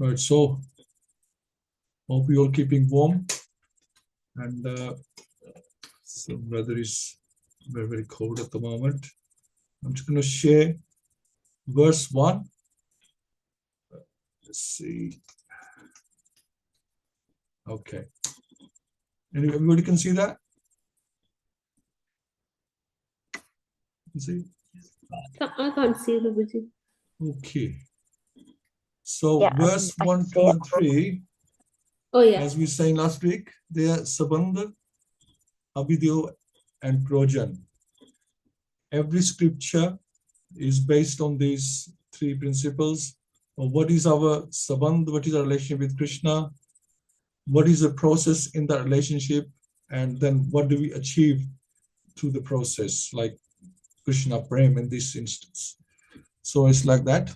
Right, so hope you all keeping warm, and so weather is very cold at the moment. I'm just going to share verse 1. Let's see. Okay. Everybody can see that? You see? I can't see Prabhuji. Okay. So Yeah, verse I 1, see 2, it. and 3, Oh yeah. as we saying last week, they are Sambandha, Abhidyo, and Projan. Every scripture is based on these three principles. What is our Sambandha? What is our relationship with Krishna? What is the process in that relationship? And then what do we achieve through the process, like Krishna Prem in this instance. So it's like that.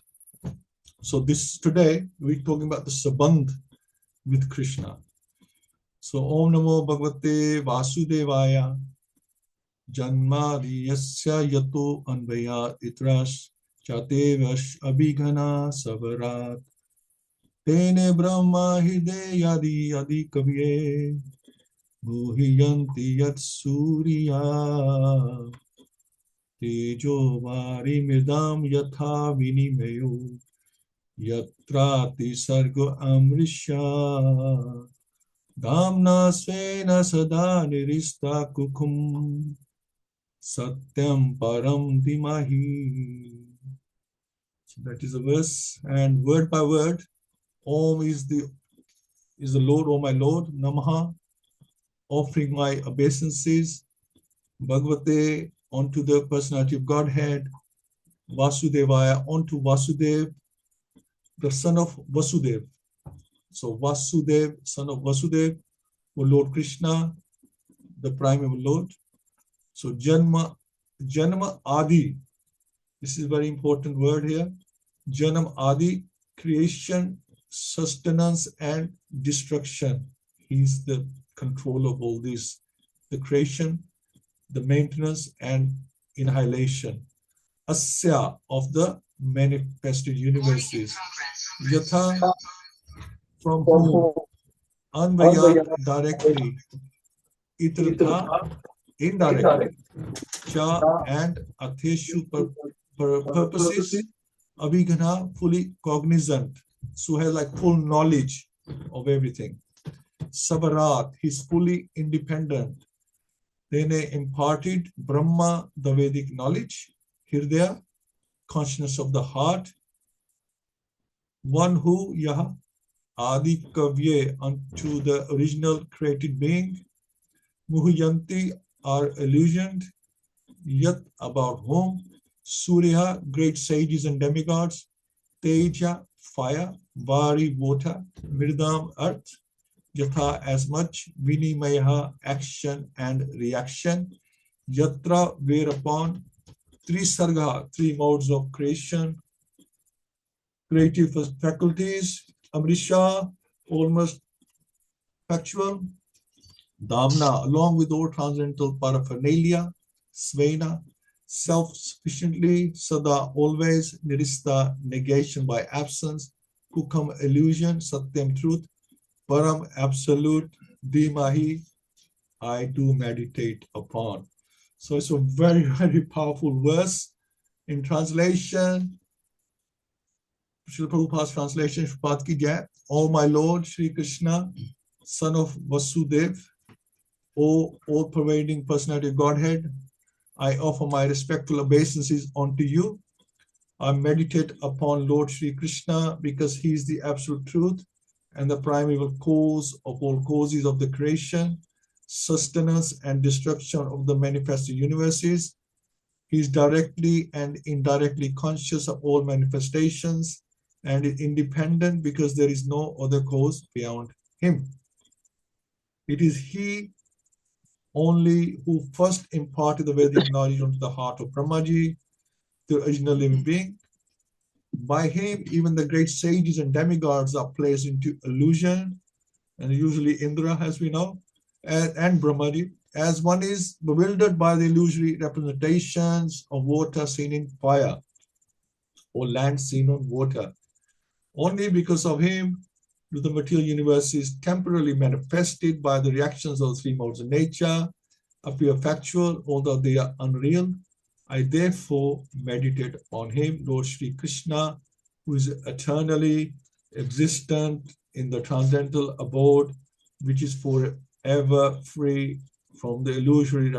So this today we're talking about the Sambandha with Krishna. So Om Namo Bhagavate Vasudevaya Janmadi Yasya Yato Anvaya Itrash Chatevash Abhigana Savarat Tene Brahma Hideyadi Adi Kavye Muhiyanti Yat Surya Tejo Vari Midam Yatha Vinimayo Yatrati Sargo Amrisha Damna Svena Sada Nirista Kukum Satyam Param Dimahi. So that is a verse, and word by word, Om is the Lord, O my Lord, Namaha, offering my obeisances, Bhagavate, onto the personality of Godhead, Vasudevaya, onto Vasudev, the son of Vasudev. So Vasudev, son of Vasudev, O Lord Krishna, the primeval Lord. So Janma Adi, this is a very important word here. Janam Adi, creation, sustenance, and destruction. He's the control of all this, the creation, the maintenance, and annihilation. Asya, of the manifested universes. Yatha, from whom? Anvayat, directly. Itrtha, indirectly. Cha, and Atheshu, purposes. Abhigana, fully cognizant. So has like full knowledge of everything. Savarat, he's fully independent. Then imparted Brahma, the Vedic knowledge. Hirdaya, consciousness of the heart. One who, Yaha, Adi Kavye, unto the original created being. Muhuyanti, are illusioned. Yat, about whom. Surya, great sages and demigods. Teja, fire. Vari, water. Mirdam, earth. Yatha, as much. Vinimaya, action and reaction. Yatra, whereupon. Trisarga, three modes of creation. Creative faculties. Amrisha, almost factual. Damna, along with all transcendental paraphernalia. Svena, self-sufficiently. Sada, always. Nirista, negation by absence. Kukam, illusion. Satyam, truth. Param, absolute. Dhimahi, I do meditate upon. So it's a very, very powerful verse. In translation, Srila Prabhupada's translation, Prabhupada ki jai. O my Lord, Sri Krishna, son of Vasudev, O all-pervading personality of Godhead, I offer my respectful obeisances unto you. I meditate upon Lord Sri Krishna because he is the absolute truth and the primeval cause of all causes of the creation, sustenance and destruction of the manifested universes. He is directly and indirectly conscious of all manifestations and is independent because there is no other cause beyond him. It is he only who first imparted the Vedic knowledge into the heart of Brahmaji, the original living being. By him, even the great sages and demigods are placed into illusion, and usually Indra, as we know, and Brahmaji, as one is bewildered by the illusory representations of water seen in fire or land seen on water. Only because of him the material universe is temporarily manifested by the reactions of the three modes of nature, appear factual, although they are unreal. I therefore meditate on him, Lord Sri Krishna, who is eternally existent in the transcendental abode, which is forever free from the illusory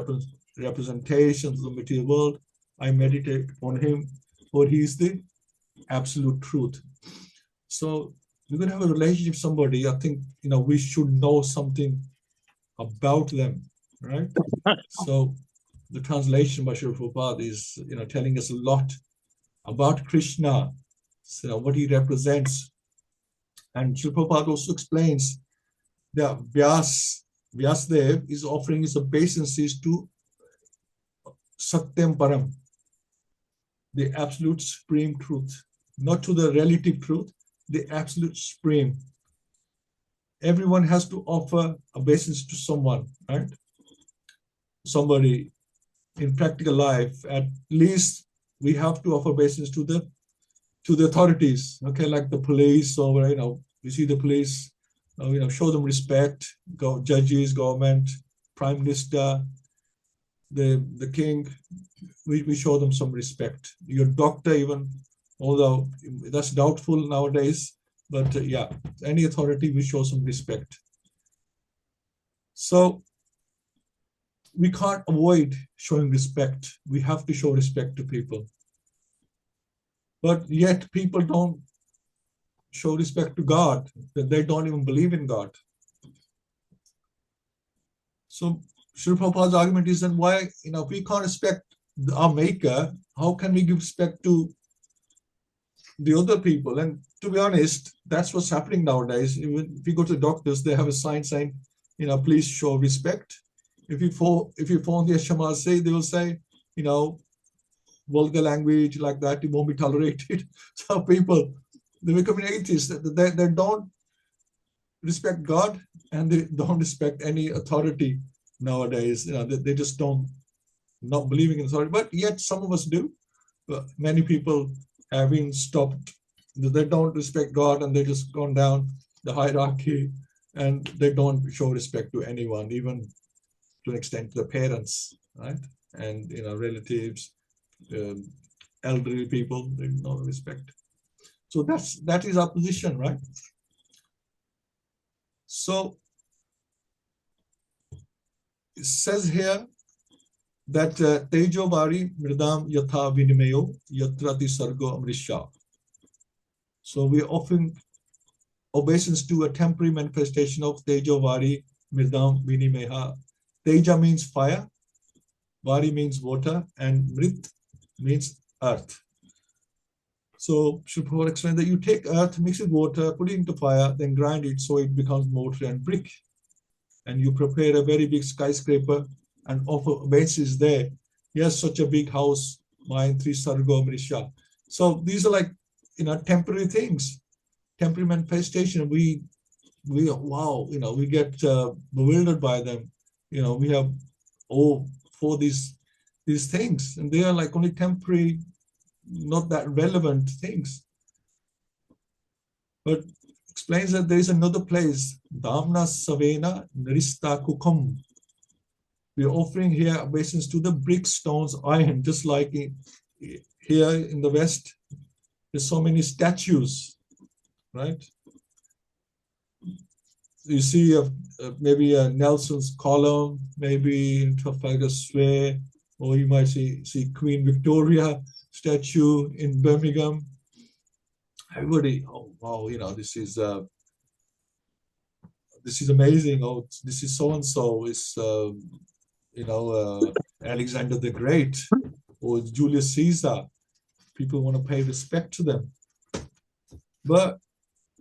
representations of the material world. I meditate on him, for he is the absolute truth. So we're going to have a relationship with somebody. I think, we should know something about them, right? So the translation by Srila Prabhupada is, telling us a lot about Krishna, so what he represents. And Srila Prabhupada also explains that Vyasdev is offering his obeisances to Satyam Param, the absolute supreme truth, not to the relative truth, the absolute supreme. Everyone has to offer obeisance to someone, right? Somebody in practical life. At least we have to offer obeisance to the authorities, okay, like the police, or you see the police, show them respect. Judges, government, prime minister, the king, we show them some respect. Your doctor, even, although that's doubtful nowadays, but yeah, any authority, we show some respect. So we can't avoid showing respect. We have to show respect to people. But yet people don't show respect to God. They don't even believe in God. So Srila Prabhupada's argument is then why, if we can't respect our maker, how can we give respect to the other people? And to be honest, that's what's happening nowadays. Even if you go to the doctors, they have a sign saying, please show respect. If you phone the Ashamase, they will say, vulgar language like that, it won't be tolerated. So people, they become atheists. They don't respect God, and they don't respect any authority nowadays. They just not believing in authority. But yet some of us do. Many people have been stopped. They don't respect God, and they just gone down the hierarchy, and they don't show respect to anyone, even to an extent to the parents, right? And relatives, elderly people, they no respect. So that is our position, right? So it says here that Tejo Vari Mridam Yatha Vinimayo Yatrati Sargo Amrisha. So we often obeisance to a temporary manifestation of Tejo Vari Mridam Vinimeha. Teja means fire, Vari means water, and Mrit means earth. So Srila Prabhupada explained that you take earth, mix it with water, put it into fire, then grind it so it becomes mortar and brick. And you prepare a very big skyscraper and offer obeisances there. Yes, such a big house, mine, 3 Sargo Mrisha. So these are like, temporary things, temporary manifestation. We wow, we get bewildered by them. We have for these things, and they are like only temporary, not that relevant things. But explains that there is another place, Damna Savena Narista Kukum. We are offering here obeisance to the brick, stones, iron, just like here in the West. There's so many statues, right? You see maybe a Nelson's column, maybe in Trafalgar Square, or you might see Queen Victoria statue in Birmingham. Everybody, oh wow, this is amazing. Oh, this is so and so. It's Alexander the Great or Julius Caesar. People want to pay respect to them. But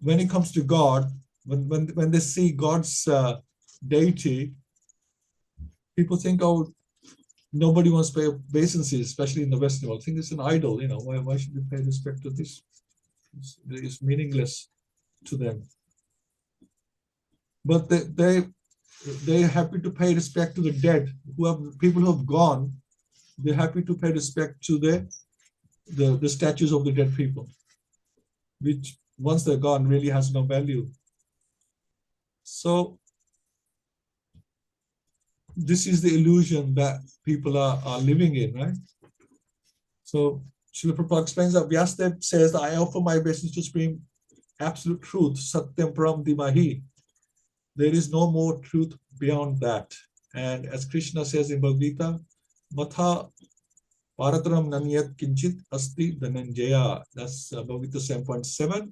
when it comes to God, when they see God's deity, people think, oh, nobody wants to pay obeisances, especially in the Western world. I think it's an idol. Why should we pay respect to this? It's meaningless to them. But they're happy to pay respect to the dead, people who have gone. They're happy to pay respect to the statues of the dead people, which once they're gone, really has no value. So this is the illusion that people are living in, right? So Srila Prabhupada explains that Vyasadeva says that I offer my obeisance to Supreme Absolute Truth, Satyam Param Dimahi. There is no more truth beyond that. And as Krishna says in Bhagavad Gita, Matha Parataram Nanyat Kinchit Asti Dhananjaya. That's Bhagavad Gita 7.7.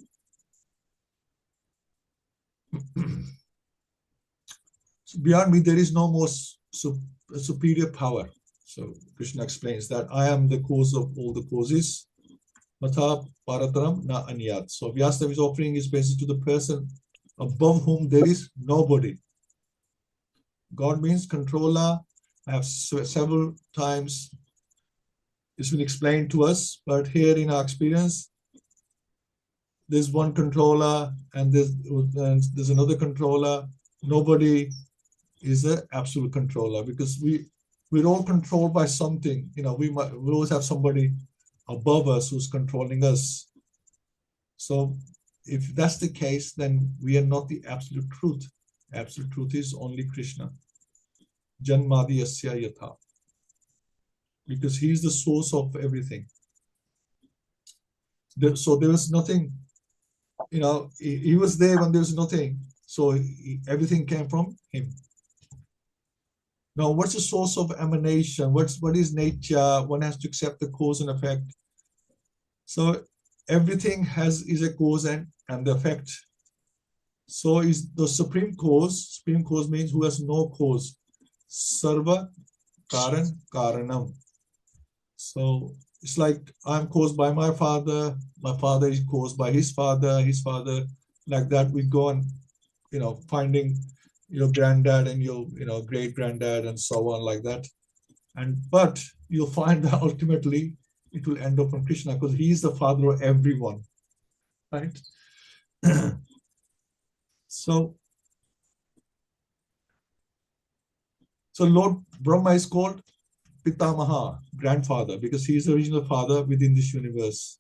So beyond me, there is no more superior power. So Krishna explains that I am the cause of all the causes. Matha Parataram Na Anyat. So Vyasadeva is offering his obeisance to the person above whom there is nobody. God means controller. I have several times it's been explained to us, but here in our experience, there's one controller and there's another controller. Nobody is an absolute controller because we're all controlled by something. You know, we always have somebody above us who's controlling us. So if that's the case, then we are not the absolute truth. Absolute truth is only Krishna. Janmadi Asya Yatha. Because he is the source of everything. So there was nothing, you know, he was there when there was nothing. So everything came from him. Now, what's the source of emanation? What is nature? One has to accept the cause and effect. So everything is a cause and the effect. So is the supreme cause. Supreme cause means who has no cause. Sarva Karan Karanam. So it's like I'm caused by my father is caused by his father, like that. We go on, you know, finding your granddad and your, you know, great granddad and so on like that. But you'll find that ultimately it will end up on Krishna because he is the father of everyone, right? So Lord Brahma is called Pitamaha, grandfather, because he is the original father within this universe.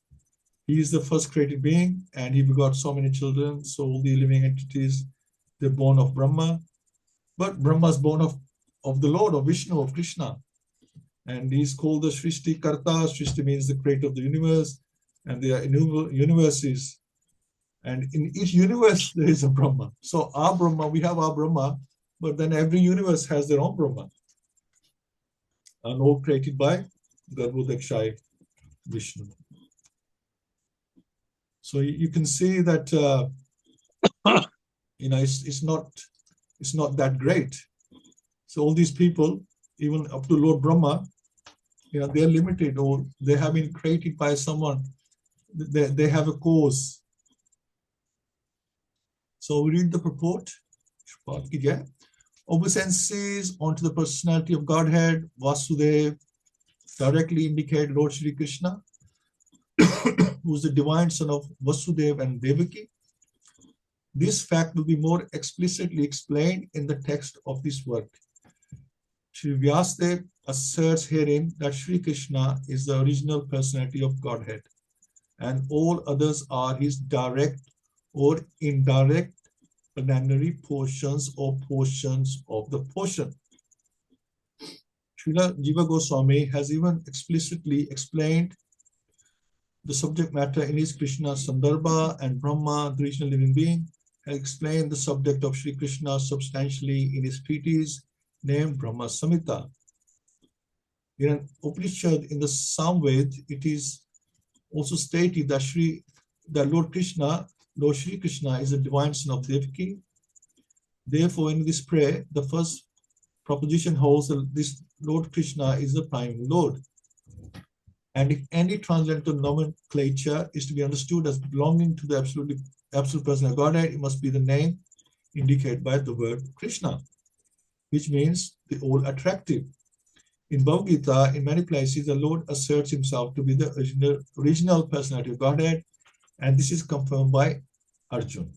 He is the first created being and he begot so many children. So all the living entities, they're born of Brahma. But Brahma is born of the Lord, of Vishnu, of Krishna. And he's called the Srishti Karta. Srishti means the creator of the universe. And there are innumerable universes. And in each universe, there is a Brahma. So our Brahma, we have our Brahma, but then every universe has their own Brahma. And all created by Garbhodakshai Vishnu. So you can see that you know, it's not that great. So all these people, even up to Lord Brahma, you know, they're limited or they have been created by someone. They have a cause. So we read the purport. Obeisances onto the personality of Godhead, Vasudeva, directly indicate Lord Shri Krishna, who is the divine son of Vasudeva and Devaki. This fact will be more explicitly explained in the text of this work. Shri Vyasadeva asserts herein that Shri Krishna is the original personality of Godhead, and all others are his direct or indirect planetary portions or portions of the portion. Srila Jiva Goswami has even explicitly explained the subject matter in his Krishna Sandarbha, and Brahma, the original living being, has explained the subject of Shri Krishna substantially in his treatise named Brahma Samhita. In an Upanishad in the Samved, it is also stated that Lord Shri Krishna is the divine son of Devaki. Therefore, in this prayer, the first proposition holds that this Lord Krishna is the prime Lord. And if any transcendental nomenclature is to be understood as belonging to the absolute person of Godhead, it must be the name indicated by the word Krishna, which means the all attractive. In Bhagavad Gita, in many places, the Lord asserts himself to be the original personality of Godhead, and this is confirmed by Arjuna.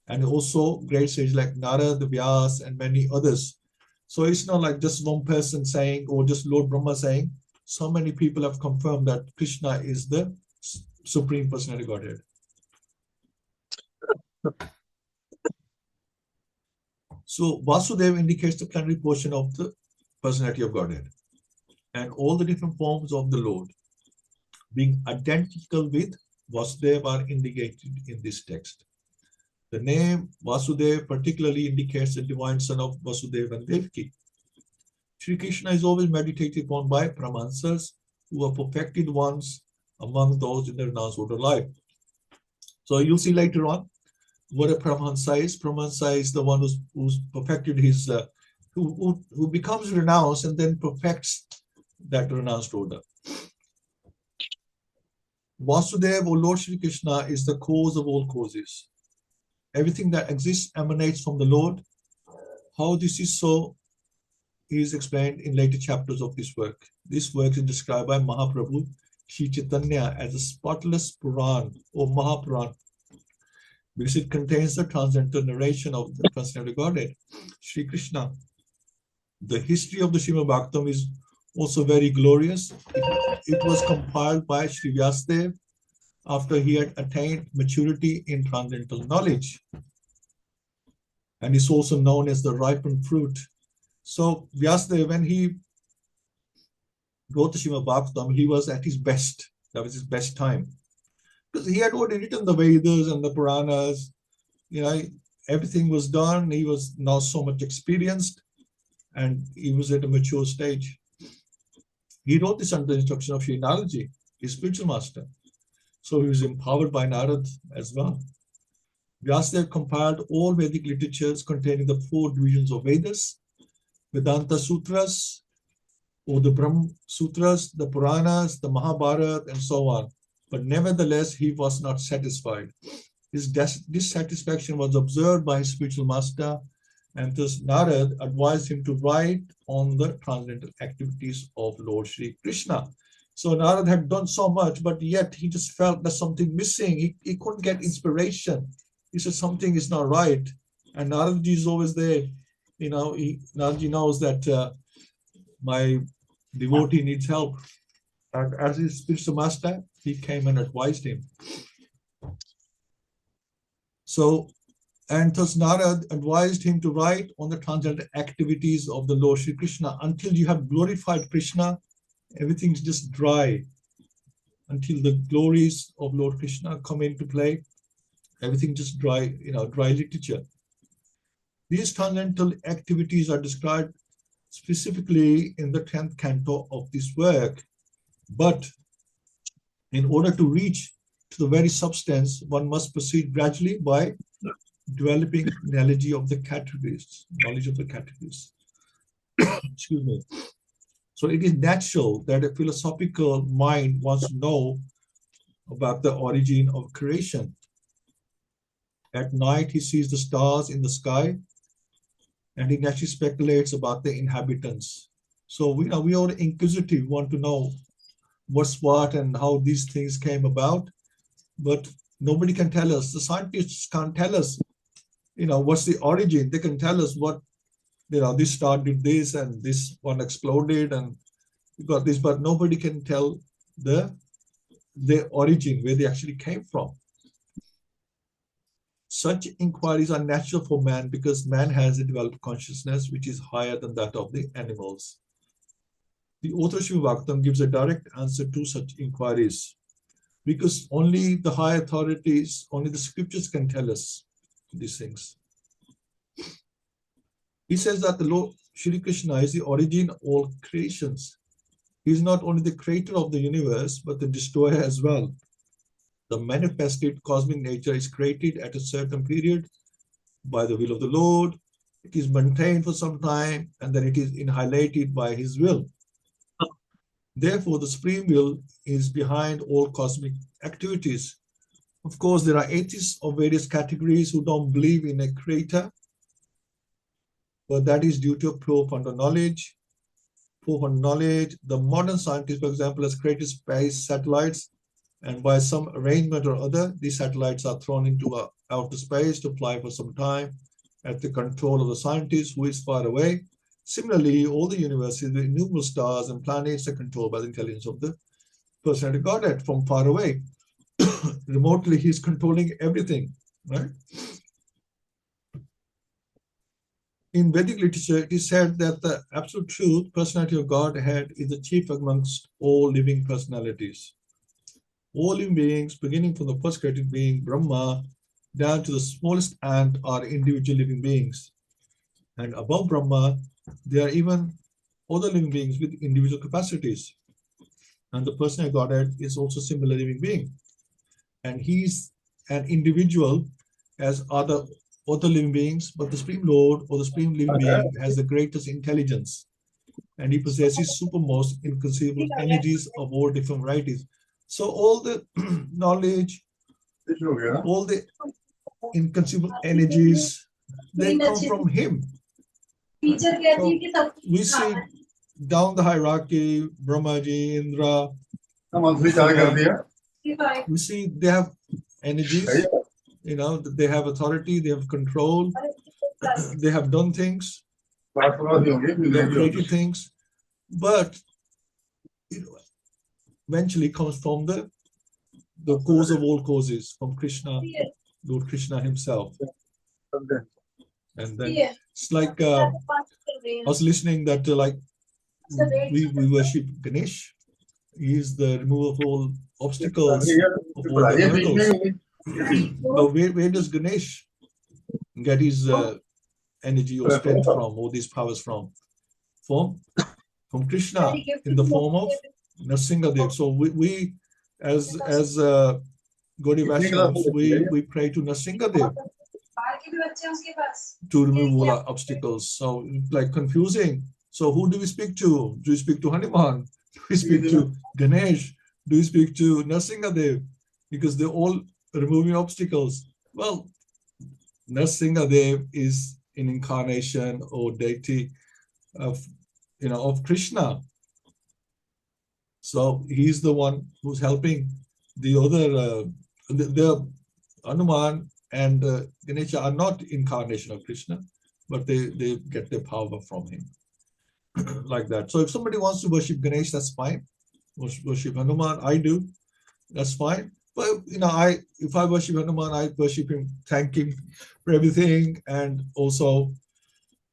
And also great sages like Narada, Vyas, and many others. So it's not like just one person saying, or just Lord Brahma saying. So many people have confirmed that Krishna is the supreme personality of Godhead. So Vasudeva indicates the plenary portion of the personality of Godhead, and all the different forms of the Lord being identical with Vasudeva are indicated in this text. The name Vasudeva particularly indicates the divine son of Vasudeva and Devaki. Sri Krishna is always meditated upon by Paramahansas, who are perfected ones among those in the renounced order life. So you'll see later on what a Paramahansa is. Paramahansa is the one who's perfected his, who becomes renounced and then perfects that renounced order. Vasudeva, or Lord Sri Krishna, is the cause of all causes. Everything that exists emanates from the Lord. How this is so is explained in later chapters of this work. This work is described by Mahaprabhu Sri Chaitanya as a spotless Puran or Mahapuran, because it contains the transcendental narration of the personality of Godhead, Sri Krishna. The history of the Srimad Bhagavatam is also very glorious. It was compiled by Sri Vyasadeva after he had attained maturity in transcendental knowledge, and is also known as the ripened fruit. So Vyasadeva, when he wrote the Srimad Bhagavatam, he was at his best. That was his best time, because he had already written the Vedas and the Puranas. Everything was done. He was now so much experienced, and he was at a mature stage. He wrote this under the instruction of Sri Naradji, his spiritual master. So he was empowered by Narad as well. Vyasadeva compiled all Vedic literatures containing the 4 divisions of Vedas, Vedanta Sutras, or the Brahma Sutras, the Puranas, the Mahabharata, and so on. But nevertheless, he was not satisfied. His dissatisfaction was observed by his spiritual master, and thus Narad advised him to write on the transcendental activities of Lord Sri Krishna. So Narad had done so much, but yet he just felt there's something missing. He couldn't get inspiration. He said something is not right. And Naradji is always there. Naradji knows that my devotee needs help. And as his spiritual master, he came and advised him. So, and thus Narad advised him to write on the transcendental activities of the Lord Sri Krishna. Until you have glorified Krishna, everything's just dry. Until the glories of Lord Krishna come into play, everything just dry, dry literature. These transcendental activities are described specifically in the 10th canto of this work. But in order to reach to the very substance, one must proceed gradually by developing knowledge of the categories. Excuse me. So it is natural that a philosophical mind wants to know about the origin of creation. At night, he sees the stars in the sky, and he naturally speculates about the inhabitants. So we are inquisitive, want to know what's what and how these things came about, but nobody can tell us. The scientists can't tell us, what's the origin. They can tell us what, this star did this and this one exploded and we got this, but nobody can tell the origin, where they actually came from. Such inquiries are natural for man because man has a developed consciousness which is higher than that of the animals. The author of Srimad Bhagavatam gives a direct answer to such inquiries, because only the high authorities, only the scriptures can tell us these things. He says that the Lord Shri Krishna is the origin of all creations. He is not only the creator of the universe, but the destroyer as well. The manifested cosmic nature is created at a certain period by the will of the Lord. It is maintained for some time, and then it is annihilated by his will. Therefore, the supreme will is behind all cosmic activities. Of course, there are atheists of various categories who don't believe in a creator, but that is due to a profound knowledge. The modern scientists, for example, has created space satellites, and by some arrangement or other, these satellites are thrown into outer space to fly for some time at the control of the scientist who is far away. Similarly, all the universes, the innumerable stars and planets are controlled by the intelligence of the personality Godhead from far away. Remotely, he is controlling everything. right? In Vedic literature, it is said that the absolute truth, personality of Godhead, is the chief amongst all living personalities. All living beings, beginning from the first created being, Brahma, down to the smallest ant, are individual living beings. And above Brahma, there are even other living beings with individual capacities. And the personality of Godhead is also a similar living being. And he's an individual as other living beings, but the Supreme Lord or the Supreme Living Being has the greatest intelligence, and he possesses supermost inconceivable energies of all different varieties. So all the knowledge, all the inconceivable energies, they come from him. So we see down the hierarchy, Brahmaji, Indra, we see they have energies, they have authority, they have control, they have done things, they have created things, but it eventually comes from the cause of all causes, from Krishna, Lord Krishna himself. And then it's like I was listening that we worship Ganesh. He is the remover of all obstacles, of all the hurdles. But where does Ganesh get his energy or strength from, all these powers from? From Krishna in the form of Nrsimhadev. So we as Gaudiya Vaishnavas, we pray to Nrsimhadev to remove all our obstacles. So like confusing. So who do we speak to? Do we speak to Hanuman? Do we speak to Ganesh? Do we speak to Nrsimhadev? Because they're all removing obstacles. Well, Nrsimhadev is an incarnation or deity of Krishna. So he's the one who's helping the other, the Hanuman and Ganesha are not incarnation of Krishna, but they get their power from him. Like that. So if somebody wants to worship Ganesh, that's fine. Worship Hanuman, I do. That's fine. But if I worship Hanuman, I worship him, thank him for everything, and also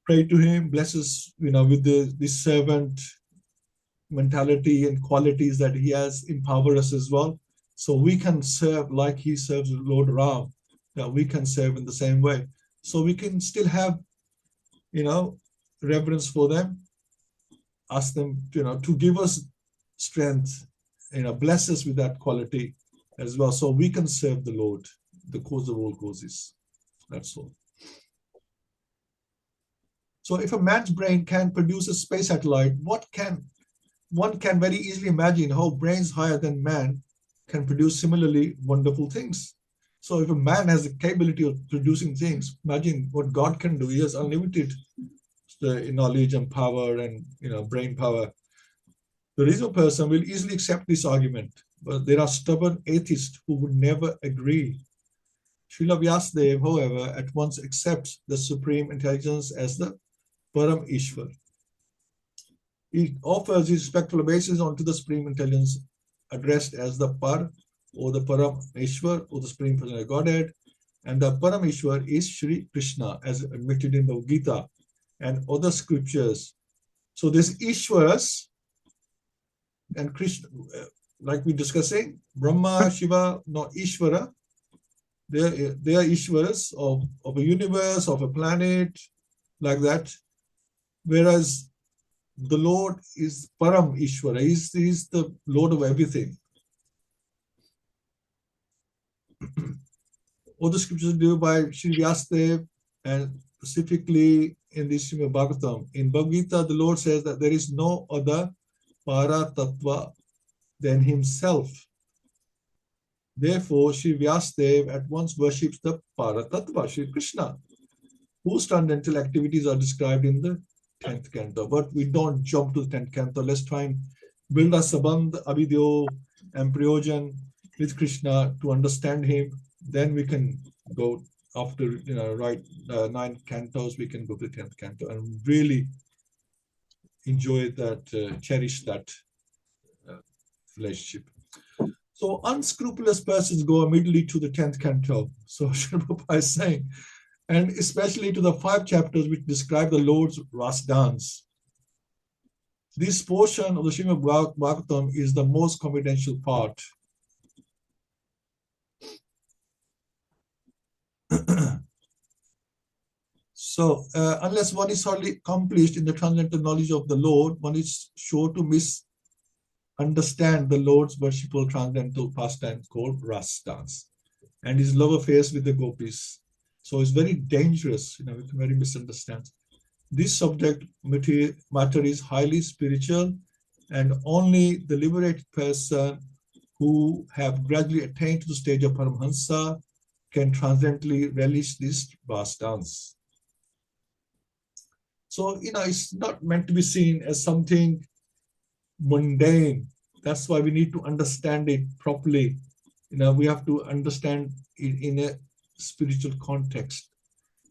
pray to him, bless us, with the servant mentality and qualities that he has, empower us as well. So we can serve like he serves Lord Ram. That we can serve in the same way. So we can still have, reverence for them, ask them, to give us strength, bless us with that quality as well. So we can serve the Lord, the cause of all causes. That's all. So if a man's brain can produce a space satellite, one can very easily imagine how brains higher than man can produce similarly wonderful things. So if a man has the capability of producing things, imagine what God can do. He has unlimited knowledge and power and brain power. The reasonable person will easily accept this argument, but there are stubborn atheists who would never agree. Srila Vyasadeva, however, at once accepts the supreme intelligence as the Param Ishwar. He offers his respectful obeisance onto the supreme intelligence addressed as the Par or the Param Ishwar or the supreme personality of Godhead, and the Param Ishwar is Shri Krishna as admitted in Bhagavad Gita and other scriptures. So this Ishwaras and Krishna, like we're discussing, Brahma, Shiva, not Ishvara. They are Ishwaras of a universe, of a planet, like that. Whereas the Lord is Param Ishwara. He's the Lord of everything. All the scriptures given by Sri Vyasadeva, and specifically in the Srimad Bhagavatam. In Bhagavad Gita, the Lord says that there is no other para tattva than himself. Therefore, Sri Vyasadeva at once worships the para tattva, Sri Krishna, whose transcendental activities are described in the 10th canto. But we don't jump to the 10th canto. Let's try and build a Sambandha, Avidyo, and Prayojan with Krishna to understand him. Then we can go after, 9 cantos, we can go to the 10th canto and really enjoy that, cherish that relationship. So unscrupulous persons go immediately to the 10th canto. So Srila Prabhupada is saying, and especially to the 5 chapters which describe the Lord's Ras dance. This portion of the Srimad Bhagavatam is the most confidential part. So, unless one is thoroughly accomplished in the transcendental knowledge of the Lord, one is sure to misunderstand the Lord's worshipful transcendental pastime called Ras dance and his love affairs with the gopis. So it's very dangerous, we can very misunderstand. This subject matter is highly spiritual, and only the liberated person who have gradually attained to the stage of Paramhansa can transcendently relish this Ras dance. So, it's not meant to be seen as something mundane. That's why we need to understand it properly. We have to understand it in a spiritual context.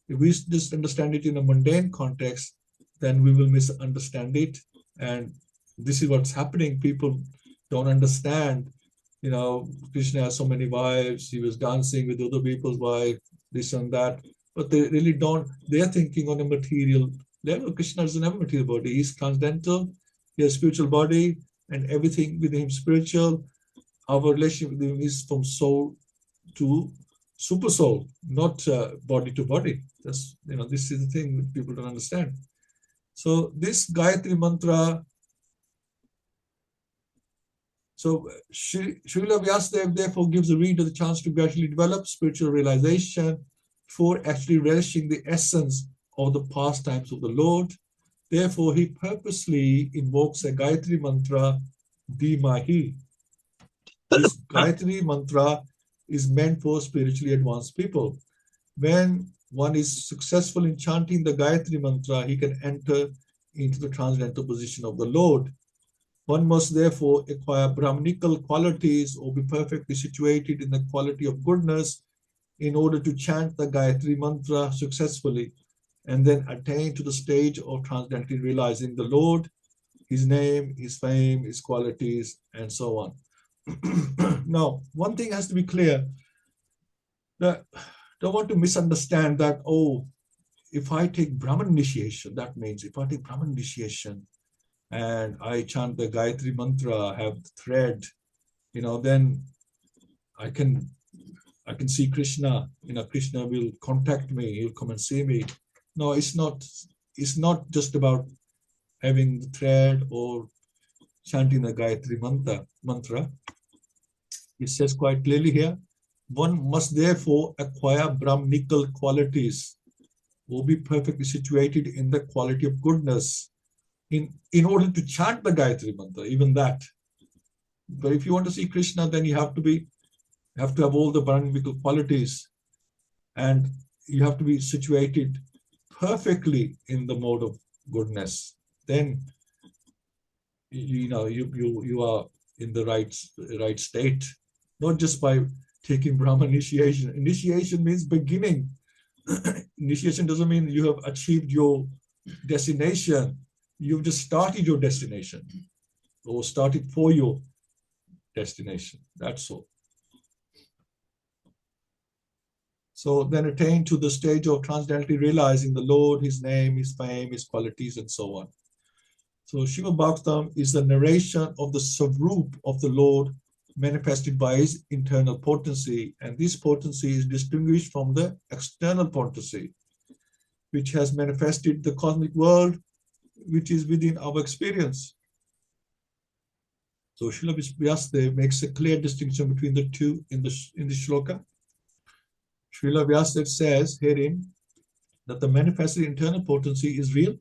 If we just understand it in a mundane context, then we will misunderstand it. And this is what's happening. People don't understand, Krishna has so many wives, he was dancing with other people's wives, this and that. But they really don't, they're thinking on a material level. Krishna doesn't have a material body. He's transcendental, he has a spiritual body, and everything with him spiritual. Our relationship with him is from soul to super soul, not body to body. That's, this is the thing that people don't understand. So this Gayatri mantra, so Srila Vyasadeva therefore gives the reader the chance to gradually develop spiritual realization for actually relishing the essence of the pastimes of the Lord. Therefore, he purposely invokes a Gayatri mantra, Dhimahi. This Gayatri mantra is meant for spiritually advanced people. When one is successful in chanting the Gayatri mantra, he can enter into the transcendental position of the Lord. One must therefore acquire Brahmanical qualities or be perfectly situated in the quality of goodness in order to chant the Gayatri mantra successfully and then attain to the stage of transcendently realizing the Lord, his name, his fame, his qualities, and so on. Now, one thing has to be clear, that don't want to misunderstand that, if I take Brahman initiation, that means if I take Brahman initiation and I chant the Gayatri mantra, have the thread, then I can see Krishna. Krishna will contact me. He'll come and see me. No, it's not just about having the thread or chanting the Gayatri mantra. It says quite clearly here, one must therefore acquire Brahmanical qualities or be perfectly situated in the quality of goodness in order to chant the Gayatri mantra, even that. But if you want to see Krishna, then you have to have all the Brahmanical qualities, and you have to be situated perfectly in the mode of goodness. Then you are in the right state, not just by taking Brahman initiation. Initiation means beginning. Initiation doesn't mean you have achieved your destination. You've just started your destination or started for your destination. That's all. So then attain to the stage of transcendently realizing the Lord, his name, his fame, his qualities, and so on. So Srimad Bhagavatam is the narration of the Swarup of the Lord manifested by his internal potency. And this potency is distinguished from the external potency, which has manifested the cosmic world, which is within our experience. So Srila Vyasadeva makes a clear distinction between the two in the shloka. Srila Vyasadeva says herein that the manifested internal potency is real,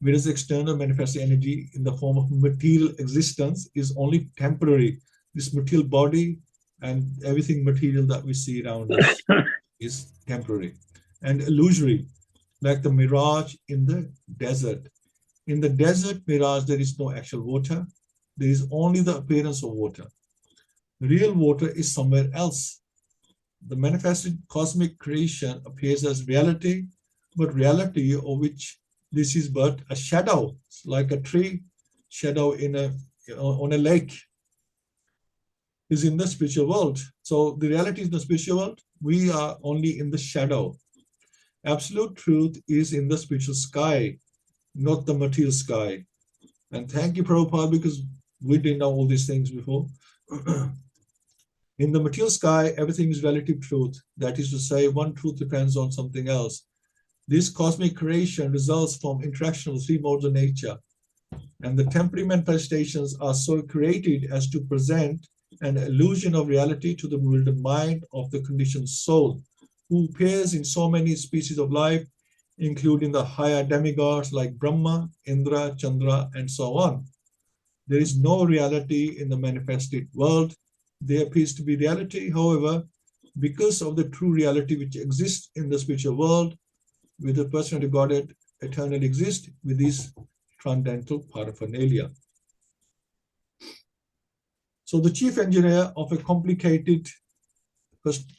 whereas external manifested energy in the form of material existence is only temporary. This material body and everything material that we see around us is temporary and illusory, like the mirage in the desert. In the desert mirage, there is no actual water. There is only the appearance of water. Real water is somewhere else. The manifested cosmic creation appears as reality, but reality of which this is but a shadow, like a tree shadow on a lake. is in the spiritual world. So the reality is the spiritual world. We are only in the shadow. Absolute truth is in the spiritual sky, not the material sky. And thank you, Prabhupada, because we didn't know all these things before. In the material sky, everything is relative truth. That is to say, one truth depends on something else. This cosmic creation results from interaction of three modes of nature. And the temporary manifestations are so created as to present an illusion of reality to the bewildered mind of the conditioned soul, who appears in so many species of life, including the higher demigods like Brahma, Indra, Chandra, and so on. There is no reality in the manifested world. There appears to be reality, however, because of the true reality which exists in the spiritual world, with the personality of Godhead eternally exists with this transcendental paraphernalia. So the chief engineer of a complicated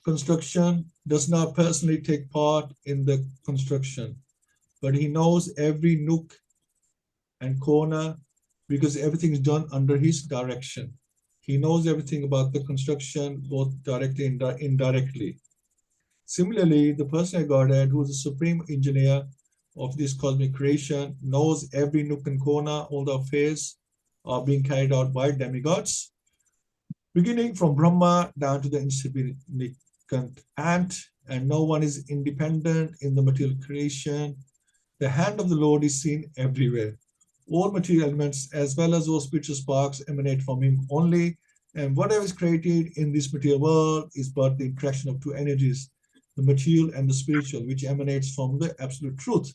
construction does not personally take part in the construction, but he knows every nook and corner because everything is done under his direction. He knows everything about the construction, both directly and indirectly. Similarly, the personal Godhead, who is the supreme engineer of this cosmic creation, knows every nook and corner. All the affairs are being carried out by demigods, beginning from Brahma down to the insignificant ant, and no one is independent in the material creation. The hand of the Lord is seen everywhere. All material elements, as well as all spiritual sparks, emanate from him only, and whatever is created in this material world is but the interaction of two energies, the material and the spiritual, which emanates from the absolute truth.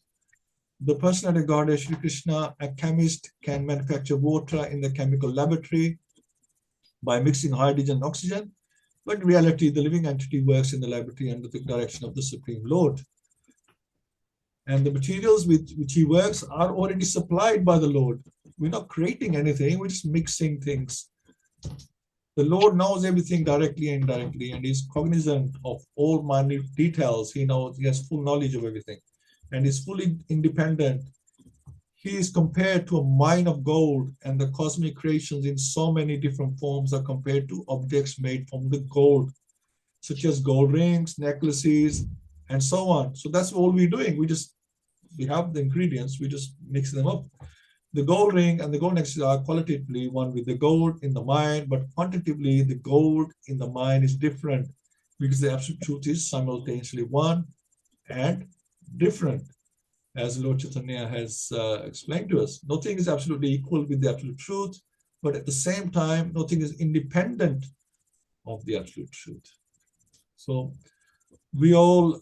The personality of Godhead, Sri Krishna, a chemist, can manufacture water in the chemical laboratory by mixing hydrogen and oxygen, but in reality, the living entity works in the laboratory under the direction of the Supreme Lord. And the materials with which he works are already supplied by the Lord. We're not creating anything, we're just mixing things. The Lord knows everything directly and indirectly, and is cognizant of all minute details. He knows, he has full knowledge of everything, and is fully independent. He is compared to a mine of gold, and the cosmic creations in so many different forms are compared to objects made from the gold, such as gold rings, necklaces, and so on. So that's all we're doing. We have the ingredients, we just mix them up. The gold ring and the gold necklaces are qualitatively one with the gold in the mind, but quantitatively the gold in the mind is different, because the absolute truth is simultaneously one and different, as Lord Chaitanya has explained to us. Nothing is absolutely equal with the absolute truth, but at the same time, nothing is independent of the absolute truth. So we all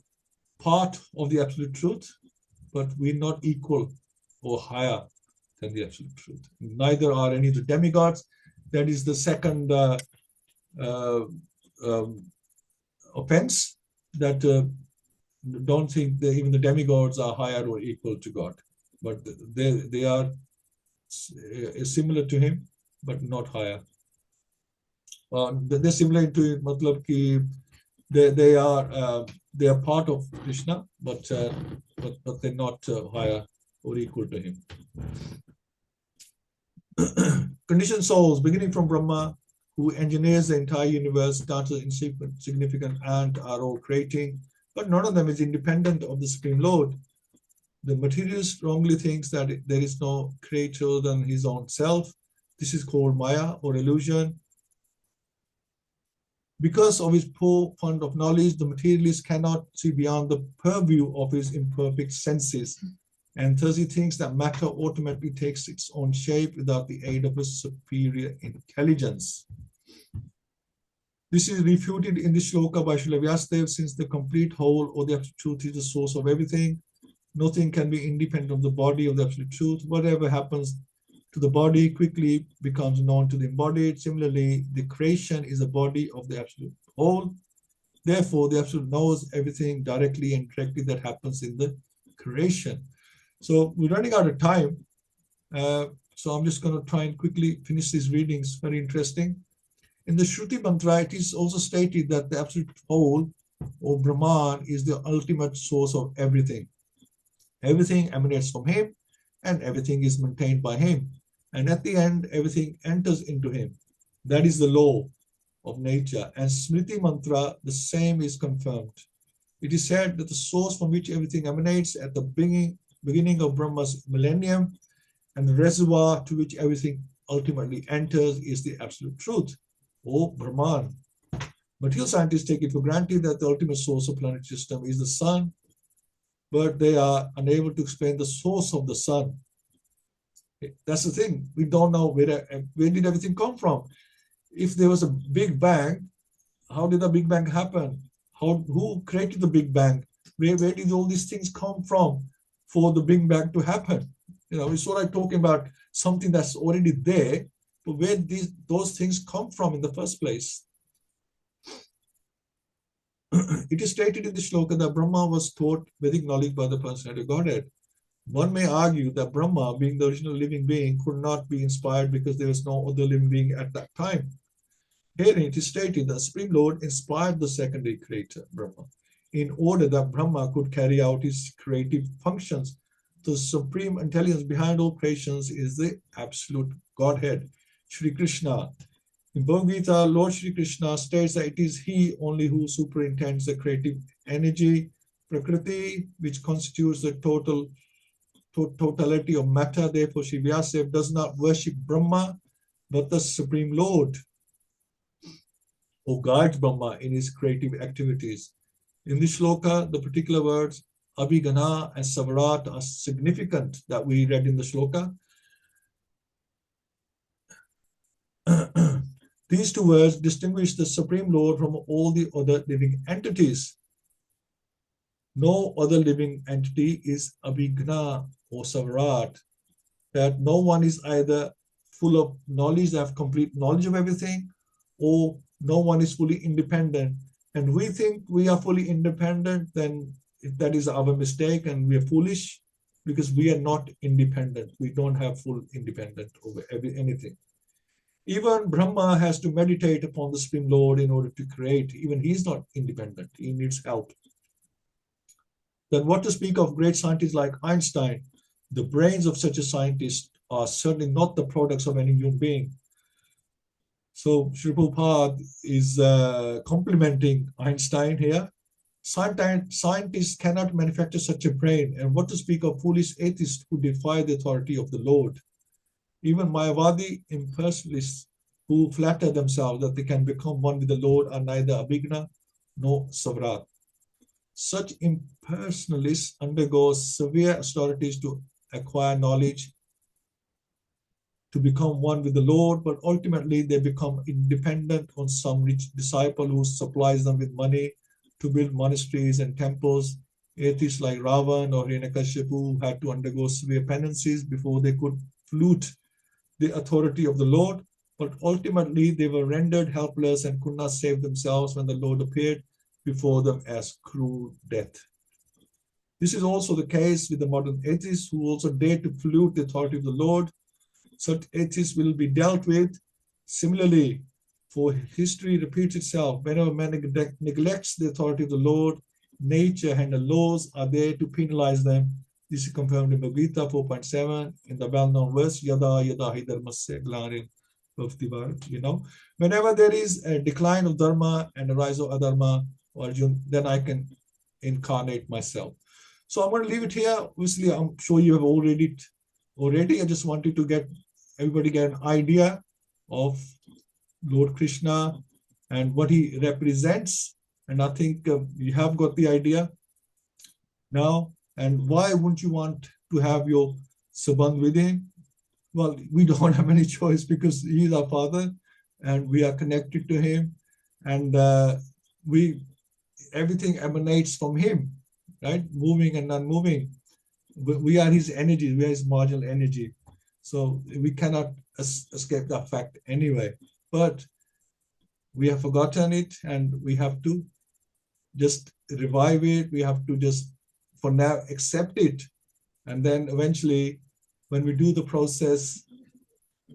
part of the absolute truth, but we're not equal or higher than the absolute truth. Neither are any of the demigods. That is the second offense, that don't think that even the demigods are higher or equal to God, but they are similar to him, but not higher. They're similar to matlab ki they are part of Krishna, but they're not higher or equal to him. Conditioned souls, beginning from Brahma, who engineers the entire universe, down to the insignificant ant, are all creating, but none of them is independent of the Supreme Lord. The materialist wrongly thinks that there is no creator than his own self. This is called Maya or illusion. Because of his poor fund of knowledge, the materialist cannot see beyond the purview of his imperfect senses, and thus he thinks that matter automatically takes its own shape without the aid of a superior intelligence. This is refuted in the shloka by Srila Vyasadeva, since the complete whole or the absolute truth is the source of everything. Nothing can be independent of the body of the absolute truth. Whatever happens to the body quickly becomes known to the embodied. Similarly, the creation is the body of the absolute whole. Therefore, the absolute knows everything directly and directly that happens in the creation. So we're running out of time. So I'm just going to try and quickly finish these readings. Very interesting. In the Shruti Mantra, it is also stated that the absolute whole or Brahman is the ultimate source of everything. Everything emanates from him, and everything is maintained by him. And at the end, everything enters into him. That is the law of nature. And Smriti Mantra, the same is confirmed. It is said that the source from which everything emanates at the beginning of Brahma's millennium and the reservoir to which everything ultimately enters is the absolute truth, or Brahman. Material scientists take it for granted that the ultimate source of planetary system is the sun, but they are unable to explain the source of the sun. That's the thing. We don't know where did everything come from. If there was a Big Bang, how did the Big Bang happen? Who created the Big Bang? Where did all these things come from for the Big Bang to happen? We're sort of talking about something that's already there, but where those things come from in the first place? It is stated in the shloka that Brahma was taught Vedic knowledge by the personality of Godhead. One may argue that Brahma, being the original living being, could not be inspired because there was no other living being at that time. Herein it is stated that Supreme Lord inspired the secondary creator, Brahma, in order that Brahma could carry out his creative functions. The supreme intelligence behind all creations is the absolute Godhead, Shri Krishna. In Bhagavad Gita, Lord Shri Krishna states that it is he only who superintends the creative energy, Prakriti, which constitutes the totality of matter. Therefore, Shri Vyasadeva does not worship Brahma, but the Supreme Lord, who guides Brahma in his creative activities. In this shloka, the particular words Abhigana and Savarat are significant that we read in the shloka. These two words distinguish the Supreme Lord from all the other living entities. No other living entity is Abhigna or Savarat, that no one is either full of knowledge, they have complete knowledge of everything, or no one is fully independent. And we think we are fully independent, then that is our mistake and we are foolish, because we are not independent. We don't have full independence over anything. Even Brahma has to meditate upon the Supreme Lord in order to create. Even he is not independent. He needs help. Then what to speak of great scientists like Einstein? The brains of such a scientist are certainly not the products of any human being. So Srila Prabhupada is complimenting Einstein here. Scientists cannot manufacture such a brain, and what to speak of foolish atheists who defy the authority of the Lord. Even Mayavadi impersonalists who flatter themselves that they can become one with the Lord are neither Abhigna nor Savrat. Such impersonalists undergo severe austerities to acquire knowledge, to become one with the Lord, but ultimately they become independent on some rich disciple who supplies them with money to build monasteries and temples. Atheists like Ravan or Hiranyakashipu had to undergo severe penances before they could flute the authority of the Lord, but ultimately they were rendered helpless and could not save themselves when the Lord appeared before them as cruel death. This is also the case with the modern atheists who also dare to flute the authority of the Lord. Such atheists will be dealt with similarly, for history repeats itself. Whenever man neglects the authority of the Lord, nature and the laws are there to penalize them. This is confirmed in Bhagavad Gita 4.7 in the well-known verse, Yada Yada Hi Dharmasya Glarim Bhaktivedanta. Whenever there is a decline of dharma and a rise of adharma, Arjun, then I can incarnate myself. So I'm going to leave it here. Obviously, I'm sure you have all read it already. I just wanted to everybody get an idea of Lord Krishna and what he represents. And I think you have got the idea now. And why wouldn't you want to have your Sambandha with him? Well, we don't have any choice because he is our father and we are connected to him. And everything emanates from him, right? Moving and non-moving. We are his energy, we are his marginal energy. So we cannot escape that fact anyway. But we have forgotten it and we have to just revive it. We have to just, for now, accept it. And then eventually, when we do the process,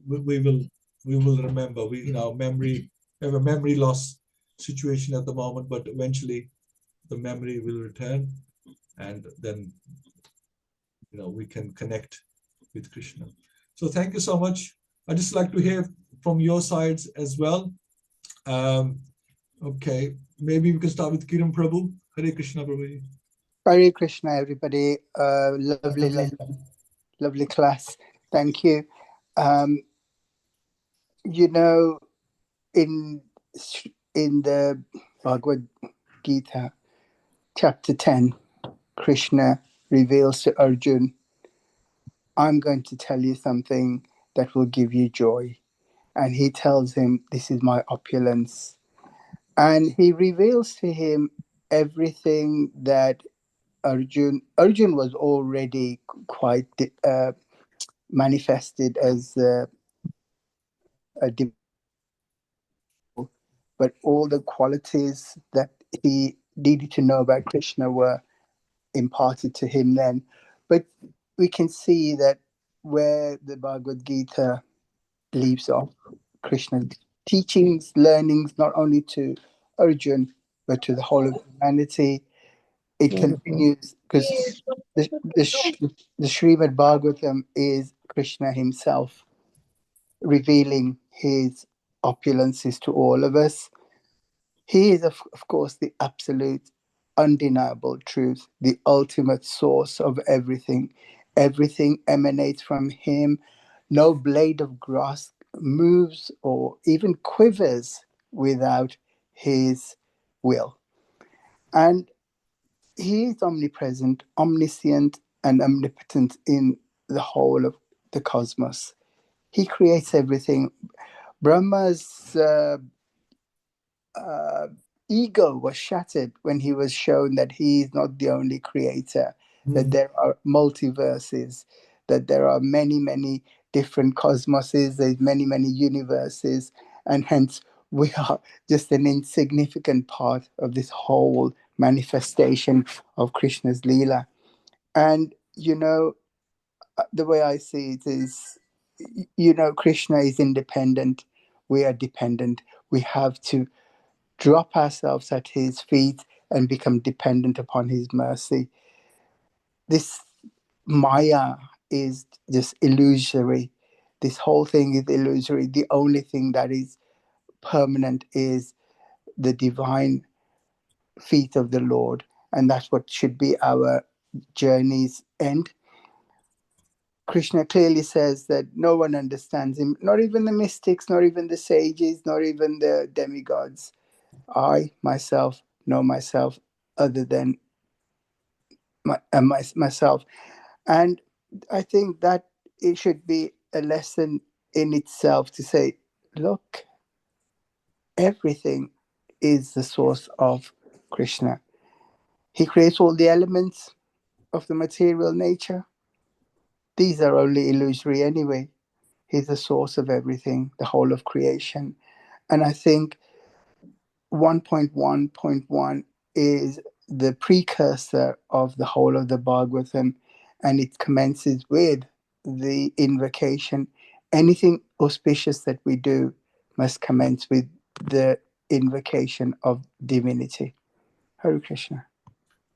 we will remember. We have a memory loss situation at the moment, but eventually the memory will return, and then we can connect with Krishna. So thank you so much. I'd just like to hear from your sides as well. Okay, maybe we can start with Kiran Prabhu. Hare Krishna Prabhu. Hare Krishna, everybody. Lovely class. Thank you. You know, in the Bhagavad Gita, chapter 10, Krishna reveals to Arjun, I'm going to tell you something that will give you joy. And he tells him, this is my opulence. And he reveals to him everything that Arjun was already quite manifested as a divine, but all the qualities that he needed to know about Krishna were imparted to him then. But we can see that where the Bhagavad Gita leaves off, Krishna's teachings, learnings, not only to Arjun, but to the whole of humanity, it continues because the Srimad Bhagavatam is Krishna himself revealing his opulences to all of us. He is, of course, the absolute, undeniable truth, the ultimate source of everything. Everything emanates from him. No blade of grass moves or even quivers without his will. And he is omnipresent, omniscient, and omnipotent in the whole of the cosmos. He creates everything. Brahma's ego was shattered when he was shown that he is not the only creator, that there are multiverses, that there are many, many different cosmoses, there's many, many universes, and hence we are just an insignificant part of this whole manifestation of Krishna's Leela. And, you know, the way I see it is, you know, Krishna is independent. We are dependent. We have to drop ourselves at his feet and become dependent upon his mercy. This Maya is just illusory. This whole thing is illusory. The only thing that is permanent is the divine feet of the Lord. And that's what should be our journey's end. Krishna clearly says that no one understands him, not even the mystics, not even the sages, not even the demigods. I, myself, know myself other than myself. And I think that it should be a lesson in itself to say, look, everything is the source of Krishna. He creates all the elements of the material nature. These are only illusory anyway. He's the source of everything, the whole of creation. And I think 1.1.1 is the precursor of the whole of the Bhagavatam, and it commences with the invocation. Anything auspicious that we do must commence with the invocation of divinity. Hare Krishna.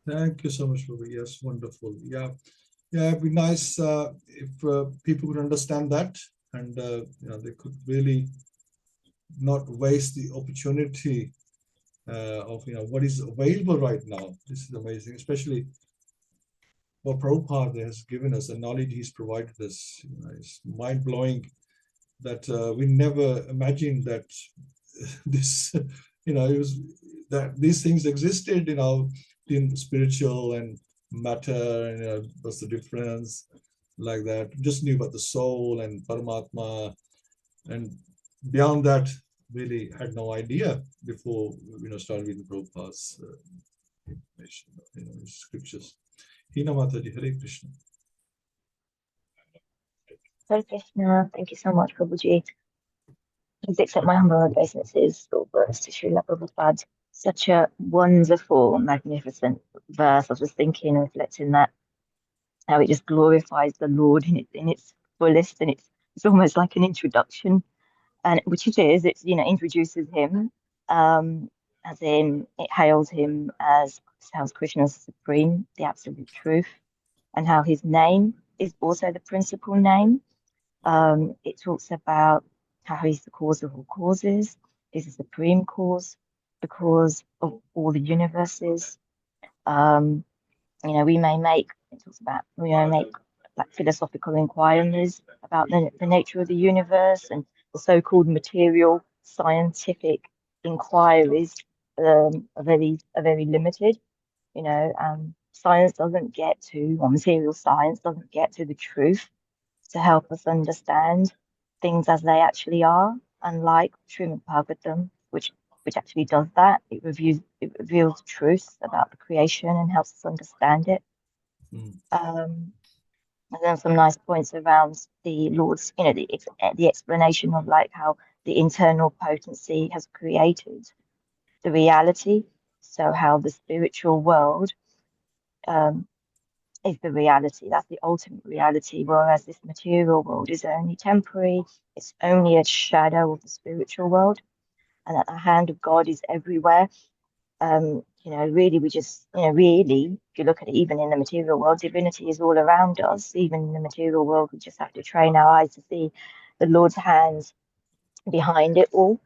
Thank you so much, Prabhu. Yes, wonderful. Yeah, it'd be nice if people could understand that, and they could really not waste the opportunity of what is available right now. This is amazing, especially what Prabhupada has given us, the knowledge he's provided us. It's mind blowing that we never imagined that this, it was that these things existed, in spiritual and matter, and what's the difference, like that. Just knew about the soul and Paramatma, and beyond that, really had no idea before started reading Prabhupada's information, scriptures. Hina Mataji, Hare Krishna. Hare Krishna. Thank you so much, Prabhuji. Please accept my humble obeisances or verse to Srila Prabhupada. Such a wonderful, magnificent verse. I was just thinking, reflecting that, how it just glorifies the Lord in its fullest, and it's almost like an introduction, and which it is. It's introduces him, as in it hails him as Krishna supreme, the absolute truth, and how his name is also the principal name. It talks about how he's the cause of all causes. is the supreme cause, the cause of all the universes. We may make, it talks about, we may make like philosophical inquiries about the nature of the universe, and the so-called material scientific inquiries are very limited. Science doesn't get to, or material science doesn't get to the truth to help us understand things as they actually are, unlike Srimad Bhagavatam, which actually does that. It reveals truth about the creation and helps us understand it. And then some nice points around the Lord's, the explanation of like how the internal potency has created the reality. So how the spiritual world is the reality. That's the ultimate reality, whereas this material world is only temporary. It's only a shadow of the spiritual world, and that the hand of God is everywhere. Really, we just, really, if you look at it, even in the material world, divinity is all around us. Even in the material world, we just have to train our eyes to see the Lord's hands behind it all,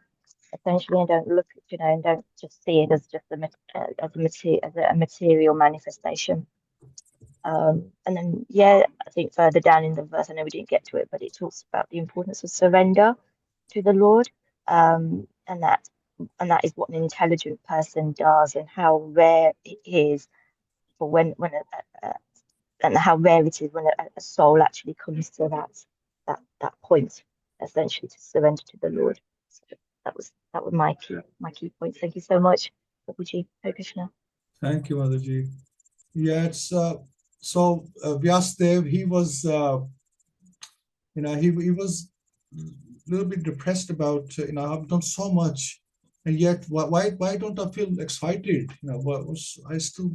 essentially, and don't look, and don't just see it as just a material manifestation. And then, I think further down in the verse, I know we didn't get to it, but it talks about the importance of surrender to the Lord, and that is what an intelligent person does, and how rare it is for and how rare it is when a soul actually comes to that point, essentially, to surrender to the Lord. So that was my key points. Thank you so much, Prabhuji. Hare Krishna. Thank you, Mataji. Yeah, it's so Vyasdev, he was he was a little bit depressed about I've done so much, and yet why don't I feel excited? I still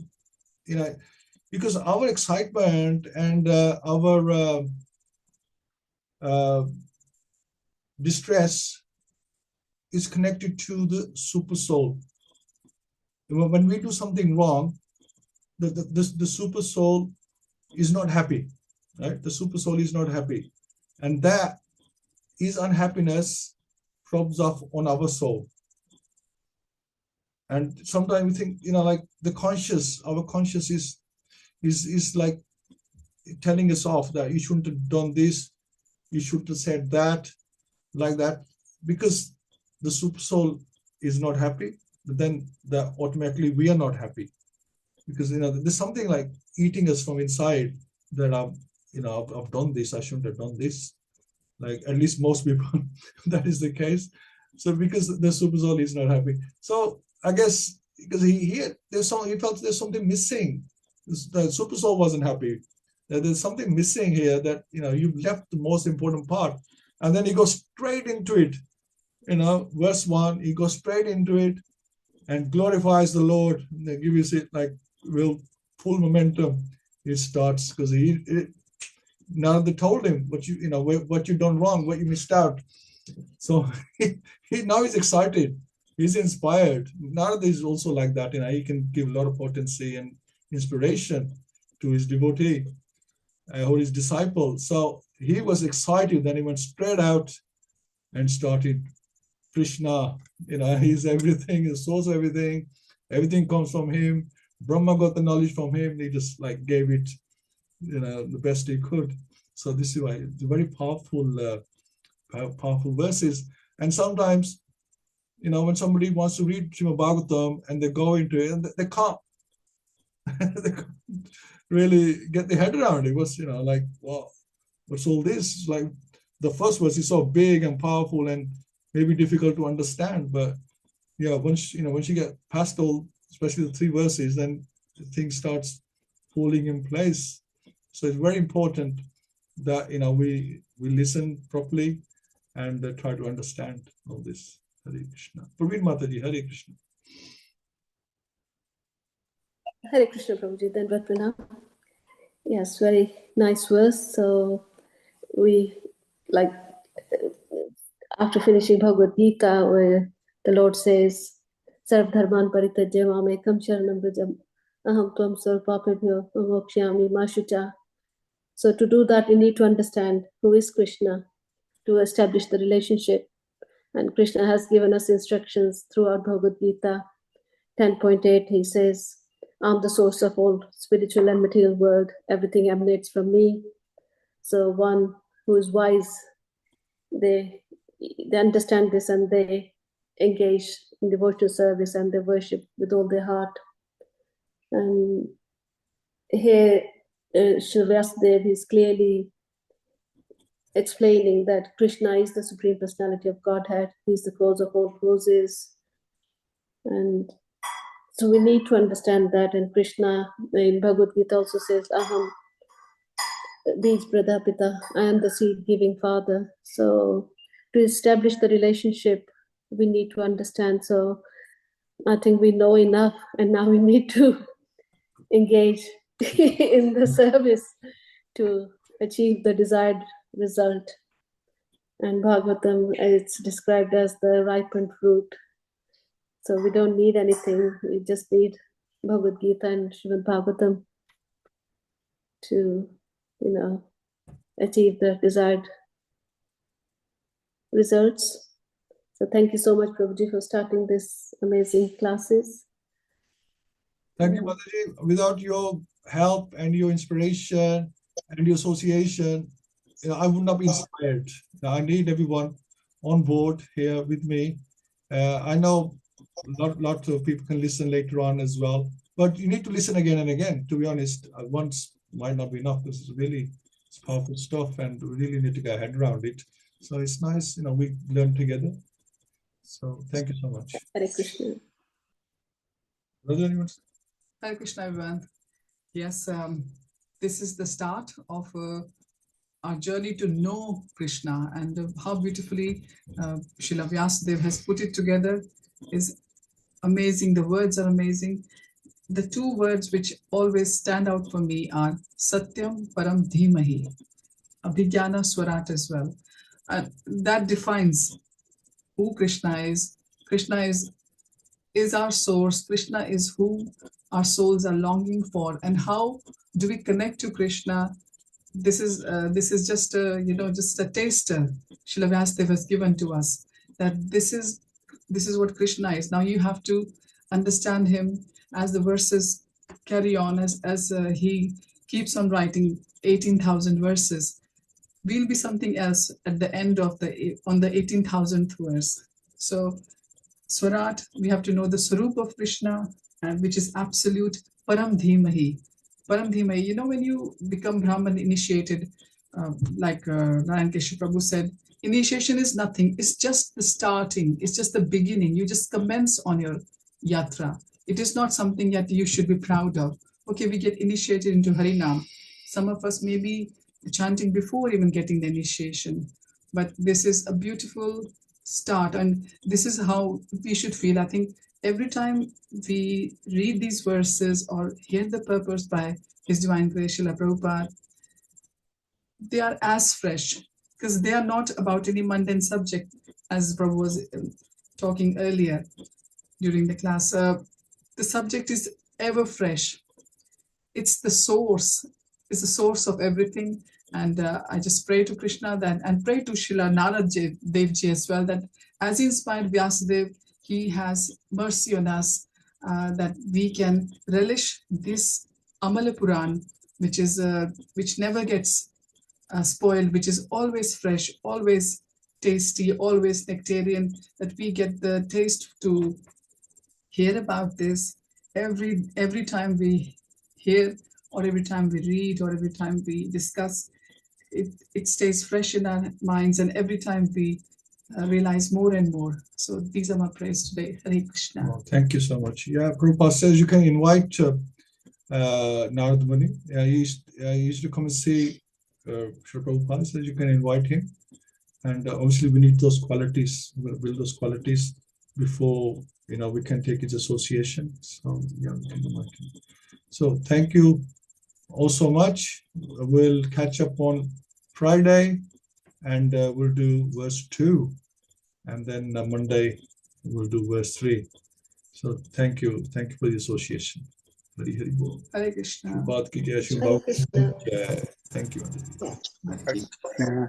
because our excitement and our distress is connected to the super soul. When we do something wrong, the super soul is not happy, right? The super soul is not happy, and that is unhappiness rubs off on our soul. And sometimes we think, like our conscious is like telling us off that you shouldn't have done this, you should have said that, like that, because the super soul is not happy. But then that automatically we are not happy, because there's something like eating us from inside that I've done this, I shouldn't have done this. Like at least most people that is the case. So because the super soul is not happy, so I guess because he felt there's something missing. The super soul wasn't happy. There's something missing here, that you've left the most important part, and then he goes straight into it. Verse 1, he goes straight into it and glorifies the Lord. And they give us it like real full momentum. It starts because now they told him what you've done wrong, what you missed out. So now he's excited, he's inspired. Narada is also like that. He can give a lot of potency and inspiration to his devotee or his disciple. So he was excited. Then he went straight out and started Krishna. He's everything, the source of everything. Everything comes from him. Brahma got the knowledge from him. He just like gave it, the best he could. So this is why it's very powerful verses. And sometimes, when somebody wants to read Srimad Bhagavatam and they go into it, and they can't, they can't really get their head around it. What's like, well, what's all this? It's like the first verse is so big and powerful and maybe difficult to understand, but once you get past all, especially the 3 verses, then the thing starts falling in place. So it's very important that we listen properly and try to understand all this. Hare Krishna. Praveen Mataji, Hare Krishna. Hare Krishna, Prabhuji. Then Pranam. Yes, very nice verse. So we like after finishing Bhagavad Gita, where the Lord says, "Sarv dharman parityajya mamekam sharanam vrajam aham tvam sarvapapebhyo mokshyami ma shucha." So to do that, we need to understand who is Krishna, to establish the relationship And Krishna has given us instructions throughout Bhagavad Gita 10.8. He says, I'm the source of all spiritual and material world. Everything emanates from me. So one who is wise, they understand this and they engage in devotional service and they worship with all their heart. And here, Srila Vyasadeva is clearly explaining that Krishna is the Supreme Personality of Godhead. He is the cause of all causes. And so we need to understand that. And Krishna in Bhagavad Gita also says, Aham Bij Pradapita, I am the seed-giving father. So to establish the relationship, we need to understand. So I think we know enough, and now we need to engage in the service to achieve the desired result. And Bhagavatam, it's described as the ripened fruit. So we don't need anything. We just need Bhagavad Gita and Srimad Bhagavatam to, achieve the desired results. So thank you so much, Prabhuji, for starting this amazing classes. Thank you, Mataji. Without your help and your inspiration and your association, I would not be inspired. I need everyone on board here with me. I know lot of people can listen later on as well, but you need to listen again and again. To be honest, once might not be enough. This is really powerful stuff, and we really need to get our head around it. So it's nice, we learn together. So thank you so much. Hare Krishna. Brother, anyone? Hare Krishna, everyone. Yes, this is the start of our journey to know Krishna, and how beautifully Srila Vyasadeva has put it together is amazing. The words are amazing. The two words which always stand out for me are Satyam Param Dhimahi, Abhigyana Swarat as well. And that defines who Krishna is. Krishna is our source. Krishna is who our souls are longing for. And how do we connect to Krishna? This is just a taster Srila Vyasadeva has given to us, that this is what Krishna is. Now you have to understand him as the verses carry on, as he keeps on writing 18,000 verses. We'll be something else at the end of on the 18,000th verse. So Swarat, we have to know the Swarup of Krishna, which is absolute Param Dhimahi. Param Dhimahi, when you become Brahman initiated, like Narayan Keshav Prabhu said, initiation is nothing. It's just the starting. It's just the beginning. You just commence on your yatra. It is not something that you should be proud of. Okay, we get initiated into Harinam. Some of us may be chanting before even getting the initiation. But this is a beautiful start, and this is how we should feel. I think every time we read these verses or hear the purpose by His Divine Grace Srila Prabhupada, they are as fresh, because they are not about any mundane subject, as Prabhu was talking earlier during the class. The subject is ever fresh. It's the source. It's the source of everything. And I just pray to Krishna that, and pray to Srila Narad Dev Ji as well, that as he inspired Vyasadeva, he has mercy on us, that we can relish this Amala Puran, which never gets spoiled, which is always fresh, always tasty, always nectarian, that we get the taste to hear about this every time we hear, or every time we read, or every time we discuss. It stays fresh in our minds, and every time we realize more and more. So these are my prayers today. Hare Krishna. Oh, thank you so much. Yeah, Prabhupada says you can invite Narad Muni. He used to come and see Srila Prabhupada. Says you can invite him. And obviously we need those qualities. We're going to build those qualities before we can take his association. So yeah, we can invite him. So thank you all so much. We'll catch up on Friday, and we'll do verse 2, and then Monday we'll do verse 3. So thank you for the association. Hari Hari Bol. Hare Krishna. Baat ki jai, Hare Krishna. Thank you. Yeah.